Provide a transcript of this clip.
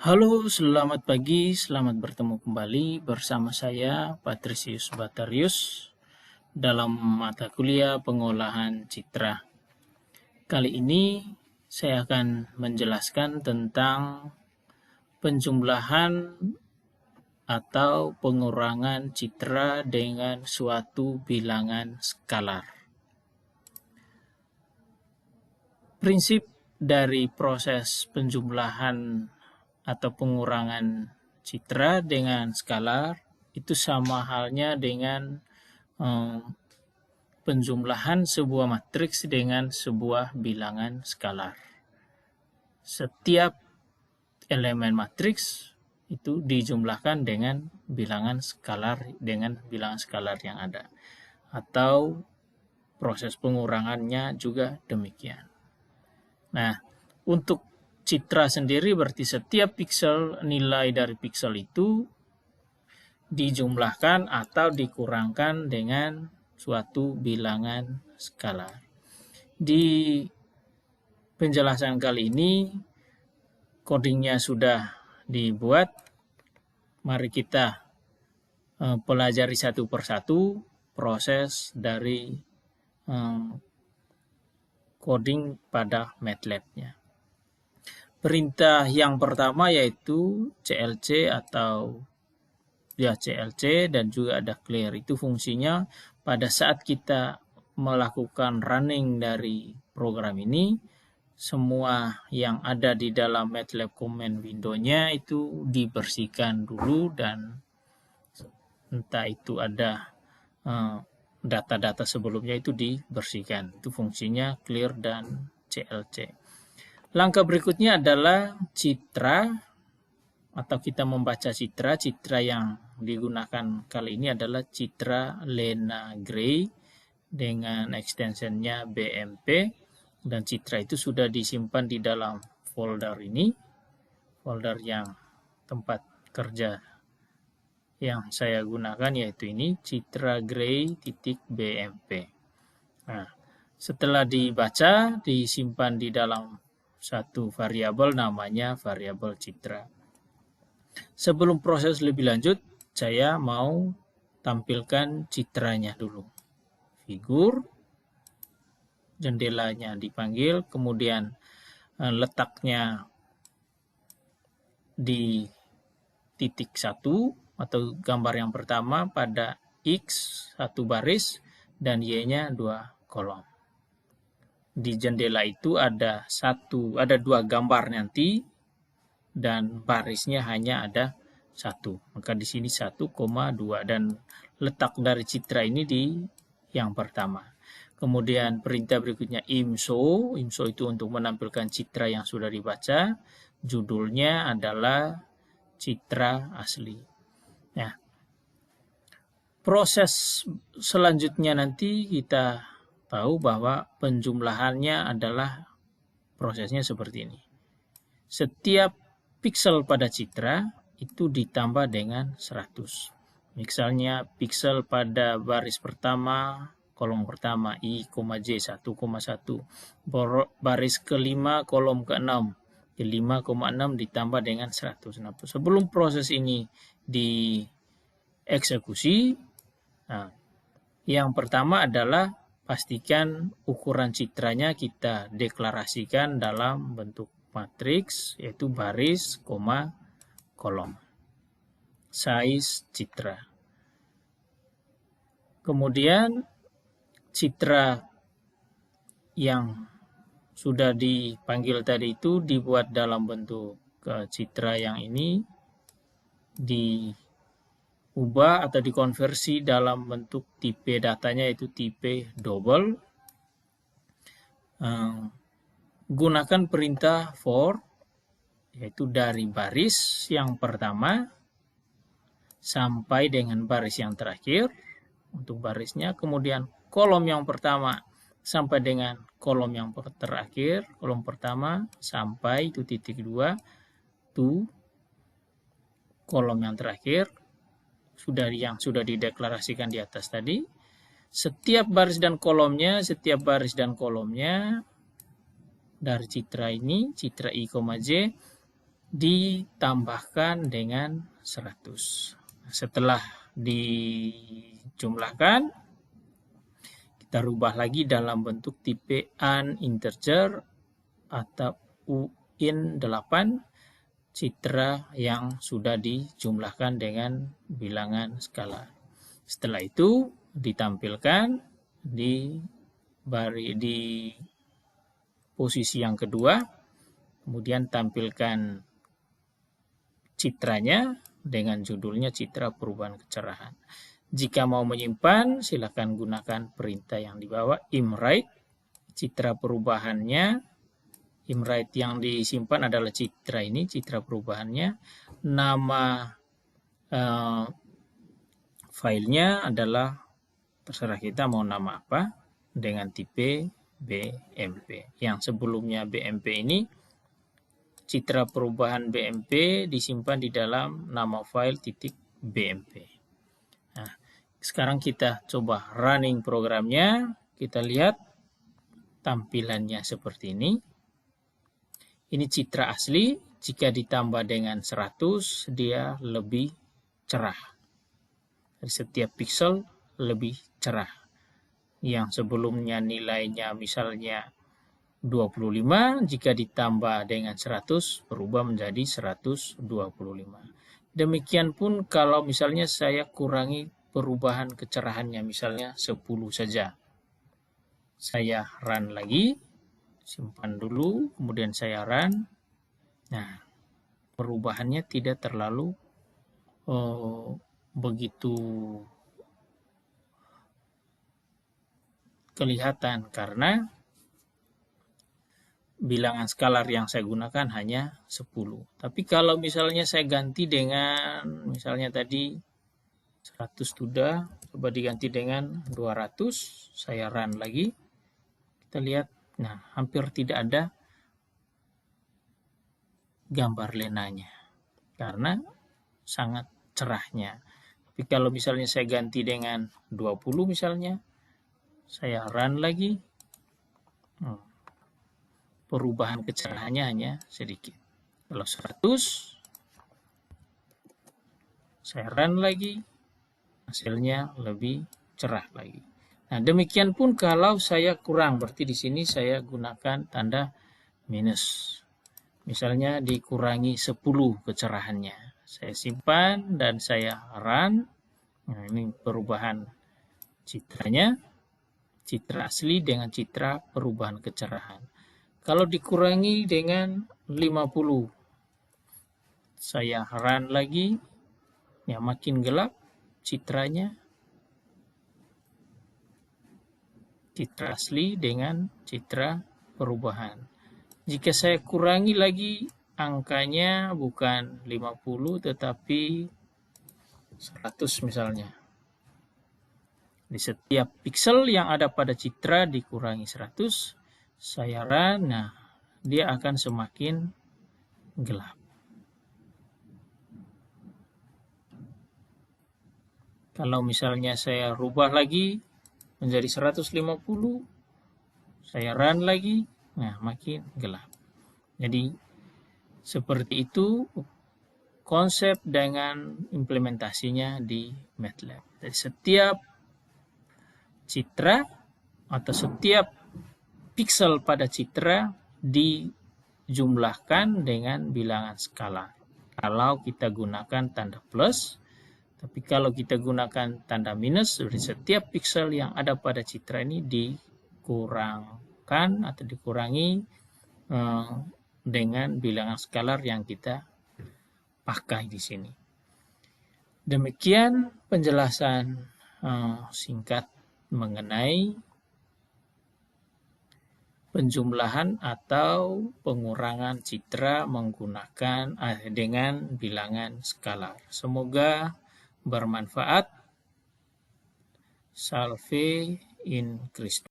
Halo, selamat pagi, selamat bertemu kembali bersama saya Patrisius Batarius dalam mata kuliah pengolahan citra. Kali ini saya akan menjelaskan tentang penjumlahan atau pengurangan citra dengan suatu bilangan skalar. Prinsip dari proses penjumlahan atau pengurangan citra dengan skalar itu sama halnya dengan penjumlahan sebuah matriks dengan sebuah bilangan skalar. Setiap elemen matriks itu dijumlahkan dengan bilangan skalar yang ada. Atau proses pengurangannya juga demikian. Nah, untuk citra sendiri berarti setiap pixel nilai dari pixel itu dijumlahkan atau dikurangkan dengan suatu bilangan skalar. Di penjelasan kali ini codingnya sudah dibuat. Mari kita pelajari satu persatu proses dari coding pada MATLAB-nya. Perintah yang pertama yaitu CLC atau CLC dan juga ada clear. Itu fungsinya pada saat kita melakukan running dari program ini, semua yang ada di dalam MATLAB command window-nya itu dibersihkan dulu dan entah itu ada data-data sebelumnya itu dibersihkan. Itu fungsinya clear dan CLC. Langkah berikutnya adalah citra atau kita membaca citra yang digunakan kali ini adalah citra Lena Gray dengan extensionnya BMP dan citra itu sudah disimpan di dalam folder ini, folder yang tempat kerja yang saya gunakan yaitu ini citragray.bmp. Nah, setelah dibaca disimpan di dalam satu variabel namanya variabel citra. Sebelum proses lebih lanjut, saya mau tampilkan citranya dulu. Figur, jendelanya dipanggil, kemudian letaknya di titik 1 atau gambar yang pertama pada X 1 baris dan Y-nya 2 kolom. Di jendela itu ada 2 gambar nanti dan barisnya hanya ada 1. Maka di sini 1,2 dan letak dari citra ini di yang pertama. Kemudian perintah berikutnya IMSO itu untuk menampilkan citra yang sudah dibaca. Judulnya adalah citra asli. Nah, proses selanjutnya nanti kita tahu bahwa penjumlahannya adalah prosesnya seperti ini. Setiap pixel pada citra itu ditambah dengan 100. Misalnya pixel pada baris pertama, kolom pertama I, J 1,1. Baris kelima, kolom ke-6. 5,6 ditambah dengan 100. Nah, sebelum proses ini dieksekusi, yang pertama adalah pastikan ukuran citranya kita deklarasikan dalam bentuk matriks, yaitu baris, kolom. Size citra. Kemudian citra yang sudah dipanggil tadi itu dibuat dalam bentuk citra yang ini diubah atau dikonversi dalam bentuk tipe datanya yaitu tipe double. Gunakan perintah for yaitu dari baris yang pertama sampai dengan baris yang terakhir untuk barisnya, kemudian kolom yang pertama sampai dengan kolom yang terakhir, kolom pertama sampai itu titik 2 to kolom yang terakhir yang sudah dideklarasikan di atas tadi. Setiap baris dan kolomnya dari citra ini, citra I, J ditambahkan dengan 100. Setelah dijumlahkan, kita rubah lagi dalam bentuk tipe uninteger atau UIN8, citra yang sudah dijumlahkan dengan bilangan skalar. Setelah itu ditampilkan di posisi yang kedua, kemudian tampilkan citranya dengan judulnya citra perubahan kecerahan. Jika mau menyimpan, silakan gunakan perintah yang di bawah, imwrite. Citra perubahannya, imwrite yang disimpan adalah citra ini, citra perubahannya. Nama filenya adalah, terserah kita mau nama apa, dengan tipe BMP. Yang sebelumnya BMP ini, citra perubahan BMP disimpan di dalam nama file .bmp. Nah, sekarang kita coba running programnya. Kita lihat tampilannya seperti ini. Ini citra asli. Jika ditambah dengan 100, dia lebih cerah. Dari setiap pixel lebih cerah. Yang sebelumnya nilainya misalnya 25, jika ditambah dengan 100 berubah menjadi 125. Demikian pun kalau misalnya saya kurangi perubahan kecerahannya, misalnya 10 saja. Saya run lagi, simpan dulu, kemudian saya run. Nah, perubahannya tidak terlalu begitu kelihatan karena bilangan skalar yang saya gunakan hanya 10. Tapi kalau misalnya saya ganti dengan, misalnya tadi 100 sudah, coba diganti dengan 200, saya run lagi. Kita lihat, nah hampir tidak ada gambar lenanya karena sangat cerahnya. Tapi kalau misalnya saya ganti dengan 20 misalnya, saya run lagi, perubahan kecerahannya hanya sedikit. Kalau 100, saya run lagi, hasilnya lebih cerah lagi. Nah, demikian pun kalau saya kurang, berarti di sini saya gunakan tanda minus. Misalnya dikurangi 10 kecerahannya. Saya simpan dan saya run. Nah, ini perubahan citranya. Citra asli dengan citra perubahan kecerahan. Kalau dikurangi dengan 50, saya run lagi, ya makin gelap citranya. Citra asli dengan citra perubahan. Jika saya kurangi lagi, angkanya bukan 50 tetapi 100 misalnya. Di setiap pixel yang ada pada citra dikurangi 100, saya run, nah dia akan semakin gelap. Kalau misalnya saya rubah lagi menjadi 150, saya run lagi, nah makin gelap. Jadi seperti itu konsep dengan implementasinya di MATLAB. Jadi setiap citra atau setiap pixel pada citra dijumlahkan dengan bilangan skalar. Kalau kita gunakan tanda plus, tapi kalau kita gunakan tanda minus, setiap pixel yang ada pada citra ini dikurangkan atau dikurangi dengan bilangan skalar yang kita pakai di sini. Demikian penjelasan singkat mengenai penjumlahan atau pengurangan citra menggunakan dengan bilangan skalar. Semoga bermanfaat. Salve in Christo.